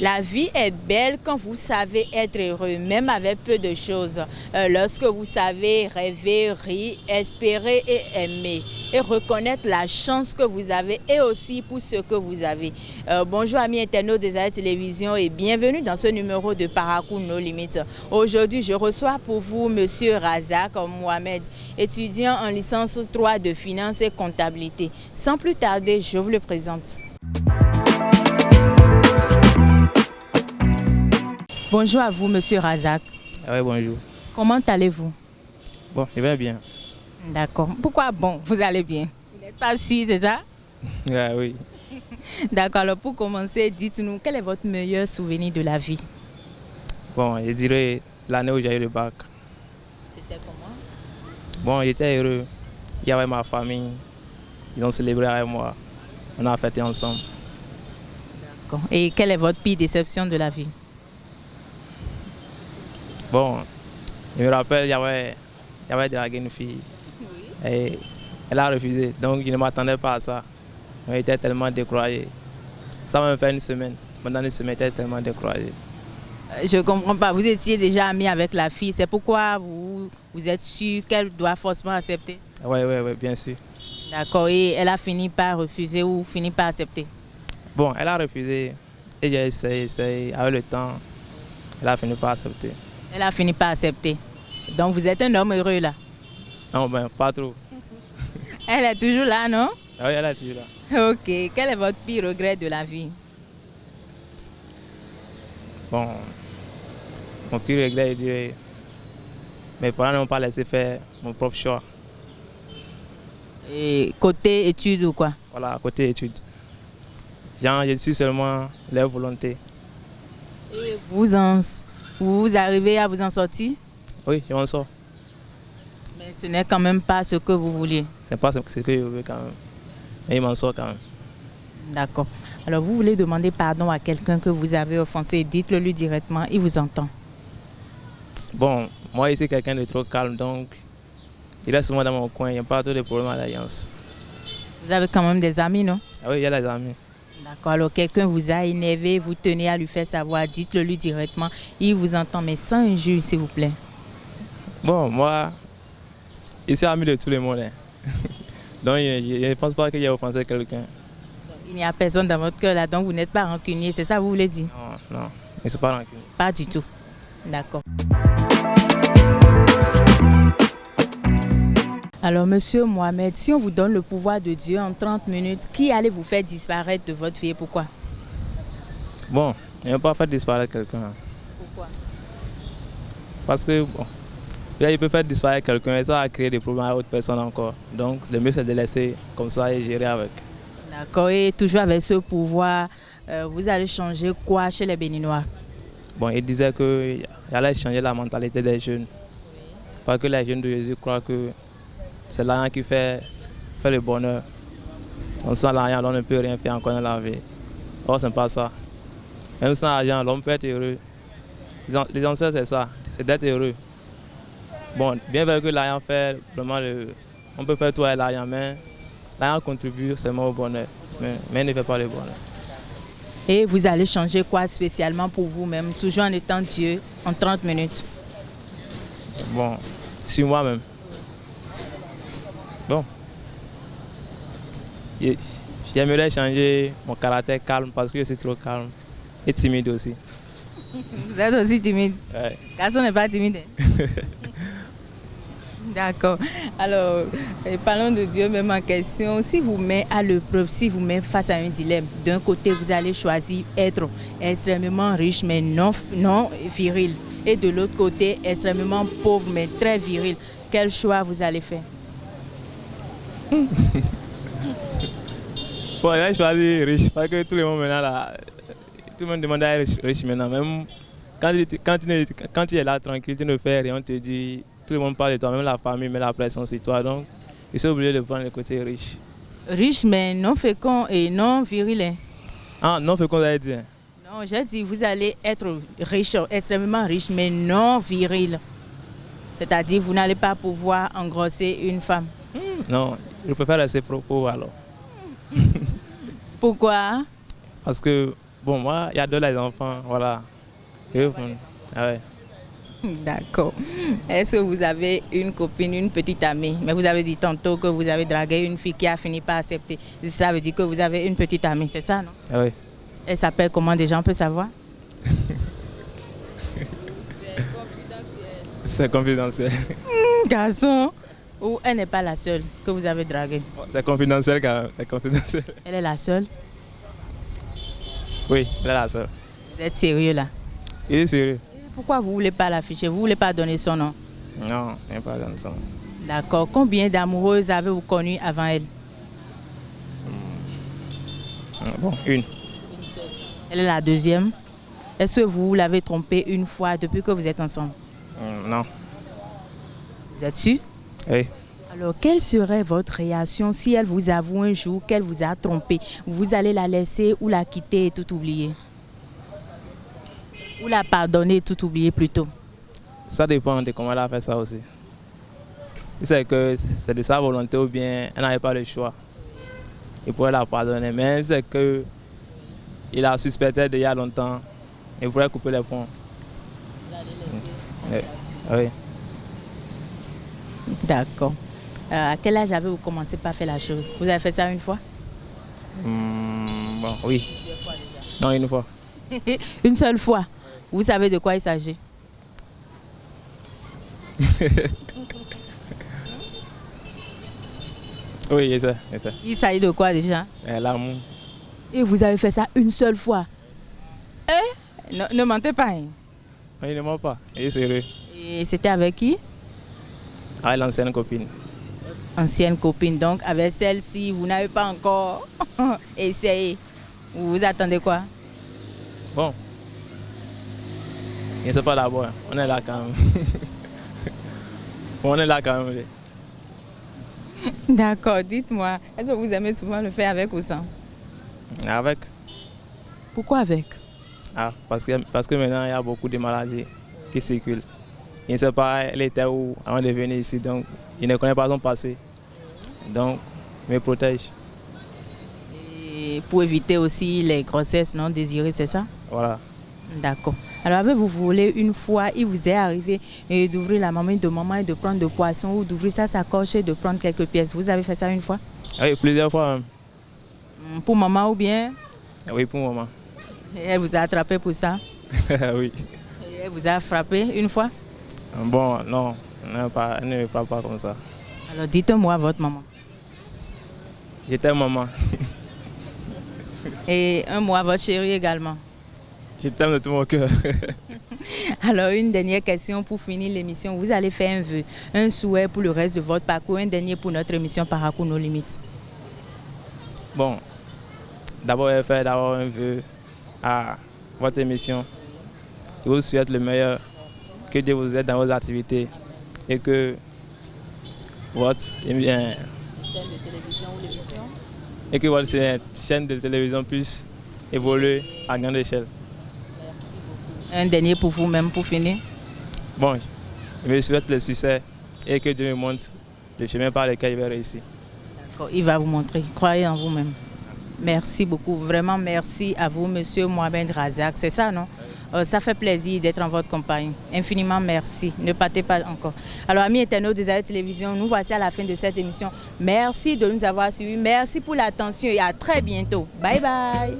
La vie est belle quand vous savez être heureux, même avec peu de choses. Lorsque vous savez rêver, rire, espérer et aimer. Et reconnaître la chance que vous avez et aussi pour ce que vous avez. Bonjour amis internautes des Sahel Télévision et bienvenue dans ce numéro de Parcours No Limites. Aujourd'hui, je reçois pour vous Monsieur Razak Mohamed, étudiant en licence 3 de finance et comptabilité. Sans plus tarder, je vous le présente. Bonjour à vous, Monsieur Razak. Oui, bonjour. Comment allez-vous? Bon, je vais bien. D'accord. Pourquoi bon, vous allez bien? Vous n'êtes pas sûr, c'est ça? Oui. D'accord. Alors, pour commencer, dites-nous, quel est votre meilleur souvenir de la vie? Bon, je dirais l'année où j'ai eu le bac. C'était comment? Bon, j'étais heureux. Il y avait ma famille. Ils ont célébré avec moi. On a fêté ensemble. D'accord. Et quelle est votre pire déception de la vie? Bon, je me rappelle, j'avais dragué une fille. Oui. Et elle a refusé. Donc, je ne m'attendais pas à ça. J'étais tellement découragé. Ça m'a fait une semaine. Pendant une semaine, j'étais tellement découragé. Je ne comprends pas. Vous étiez déjà ami avec la fille. C'est pourquoi vous êtes sûr qu'elle doit forcément accepter? Oui, bien sûr. D'accord. Et elle a fini par refuser ou fini par accepter? Bon, elle a refusé. Et j'ai essayé. Avec le temps, elle a fini par accepter. Elle a fini par accepter. Donc vous êtes un homme heureux là? Non, ben, pas trop. Elle est toujours là, non? Oui, elle est toujours là. Ok. Quel est votre pire regret de la vie? Bon, mon pire regret, je dirais, mes parents n'ont pas laissé faire mon propre choix. Et côté études ou quoi? Voilà, côté études. Genre, je suis seulement leur volonté. Et vous arrivez à vous en sortir? Oui, je m'en sors. Mais ce n'est quand même pas ce que vous vouliez. C'est pas ce que je veux quand même. Mais je m'en sors quand même. D'accord. Alors vous voulez demander pardon à quelqu'un que vous avez offensé, dites-le lui directement, il vous entend. Bon, moi, je suis quelqu'un de trop calme, donc il reste souvent dans mon coin. Il n'y a pas trop de problèmes à l'alliance. Vous avez quand même des amis, non? Ah oui, il y a des amis. D'accord. Alors quelqu'un vous a énervé, vous tenez à lui faire savoir, dites-le lui directement, il vous entend, mais sans injure, s'il vous plaît. Bon, moi, je suis ami de tout le monde. Hein. Donc, je ne pense pas qu'il y ait offensé quelqu'un. Il n'y a personne dans votre cœur là, donc vous n'êtes pas rancunier, c'est ça que vous voulez dire? Non, je ne suis pas rancunier. Pas du tout. D'accord. Alors, Monsieur Mohamed, si on vous donne le pouvoir de Dieu en 30 minutes, qui allez vous faire disparaître de votre vie et pourquoi? Bon, je ne vais pas faire disparaître quelqu'un. Pourquoi? Parce que, bon, il peut faire disparaître quelqu'un et ça va créer des problèmes à d'autres personnes encore. Donc, le mieux, c'est de laisser comme ça et gérer avec. D'accord. Et toujours avec ce pouvoir, vous allez changer quoi chez les Béninois? Bon, il disait qu'il allait changer la mentalité des jeunes. Parce que les jeunes de Jésus croient que c'est l'argent qui fait le bonheur. On sent l'argent, on ne peut rien faire encore dans la vie. Or, ce n'est pas ça. Même sans argent, l'homme peut être heureux. Les anciens, c'est ça, c'est d'être heureux. Bon, bien vrai que l'argent fait vraiment on peut faire tout avec l'argent, mais l'argent contribue seulement au bonheur. Mais il ne fait pas le bonheur. Et vous allez changer quoi spécialement pour vous-même, toujours en étant Dieu, en 30 minutes? Bon, sur moi-même. Bon. J'aimerais changer mon caractère calme parce que je suis trop calme et timide aussi. Vous êtes aussi timide? Ouais. Garçon n'est pas timide. D'accord. Alors, parlons de Dieu même en question. Si vous met à l'épreuve, si vous met face à un dilemme, d'un côté, vous allez choisir être extrêmement riche mais non viril. Et de l'autre côté, extrêmement pauvre mais très viril. Quel choix vous allez faire? Bon, j'ai choisi riche parce que tout le monde maintenant là, tout le monde demande à être riche maintenant. Même quand tu es là tranquille, tu ne fais rien, on te dit, tout le monde parle de toi, même la famille met la pression sur toi. Donc, ils sont obligés de prendre le côté riche. Riche mais non fécond et non viril. Hein? Ah, non fécond, vous avez dit. Non, j'ai dit vous allez être riche, extrêmement riche mais non viril. C'est-à-dire vous n'allez pas pouvoir engrosser une femme. Non, je préfère rester pauvre alors. Pourquoi? Parce que Bon, moi, il y a deux les enfants, voilà. Ah ouais. D'accord. Est-ce que vous avez une copine, une petite amie? Mais vous avez dit tantôt que vous avez dragué une fille qui a fini par accepter. Ça veut dire que vous avez une petite amie, c'est ça, non? Ah oui. Elle s'appelle comment déjà, on peut savoir? C'est confidentiel. Garçon, ou elle n'est pas la seule que vous avez draguée? C'est confidentiel quand même, c'est confidentiel. Elle est la seule? Oui, elle est la seule. Vous êtes sérieux là? Il est sérieux? Pourquoi vous ne voulez pas l'afficher? Vous ne voulez pas donner son nom? Non, il n'est pas dans son nom. D'accord. Combien d'amoureuses avez-vous connu avant elle? Bon, une. Elle est la deuxième. Est-ce que vous l'avez trompée une fois depuis que vous êtes ensemble? Non. Vous êtes sûr? Oui. Alors, quelle serait votre réaction si elle vous avoue un jour qu'elle vous a trompé? Vous allez la laisser ou la quitter et tout oublier? Ou la pardonner et tout oublier plutôt? Ça dépend de comment elle a fait ça aussi. Si c'est que c'est de sa volonté ou bien elle n'avait pas le choix, il pourrait la pardonner. Mais si c'est qu'il a suspecté d'il y a longtemps, il pourrait couper les ponts. Oui. Oui. D'accord. À quel âge avez-vous commencé par faire la chose? Vous avez fait ça une fois? Bon, oui. Non, une fois. Une seule fois? Vous savez de quoi il s'agit? Oui, c'est ça. Il s'agit de quoi déjà? L'amour. Et vous avez fait ça une seule fois? Ne mentez pas. Hein? Il ne ment pas, il est sérieux. Et c'était avec qui? Avec l'ancienne copine. Ancienne copine, donc avec celle-ci, vous n'avez pas encore essayé. Vous attendez quoi? Bon. Je ne sais pas d'abord, on est là quand même. On est là quand même. D'accord, dites-moi, est-ce que vous aimez souvent le faire avec ou sans? Avec. Pourquoi avec? Ah, parce que maintenant, il y a beaucoup de maladies qui circulent. Il ne sait pas, elle était où avant de venir ici, donc il ne connaît pas son passé. Donc, il me protège. Et pour éviter aussi les grossesses non désirées, c'est ça? Voilà. D'accord. Alors, avez-vous volé une fois, il vous est arrivé d'ouvrir la mamelle de maman et de prendre de poisson ou d'ouvrir sa sacoche et de prendre quelques pièces? Vous avez fait ça une fois? Oui, plusieurs fois même. Pour maman ou bien? Oui, pour maman. Et elle vous a attrapé pour ça? Oui. Et elle vous a frappé une fois? Bon, non, elle ne me parle pas comme ça. Alors, dites-moi votre maman. J'étais maman. Et un mot à votre chérie également. Je t'aime de tout mon cœur. Alors, une dernière question pour finir l'émission. Vous allez faire un vœu, un souhait pour le reste de votre parcours, un dernier pour notre émission Parcours nos limites. Bon, d'abord, je vais faire un vœu à votre émission. Je vous souhaite le meilleur, que Dieu vous aide dans vos activités et que votre chaîne de télévision ou l'émission et que votre chaîne de télévision puisse évoluer à grande échelle. Merci beaucoup. Un dernier pour vous-même, pour finir. Bon, je me souhaite le succès et que Dieu me montre le chemin par lequel je vais réussir. D'accord, il va vous montrer. Croyez en vous-même. Merci beaucoup. Vraiment merci à vous, monsieur Mohamed Razak. C'est ça, non? Ça fait plaisir d'être en votre compagnie. Infiniment merci. Ne partez pas encore. Alors, amis internautes des Ayotte Télévision, nous voici à la fin de cette émission. Merci de nous avoir suivis. Merci pour l'attention et à très bientôt. Bye bye.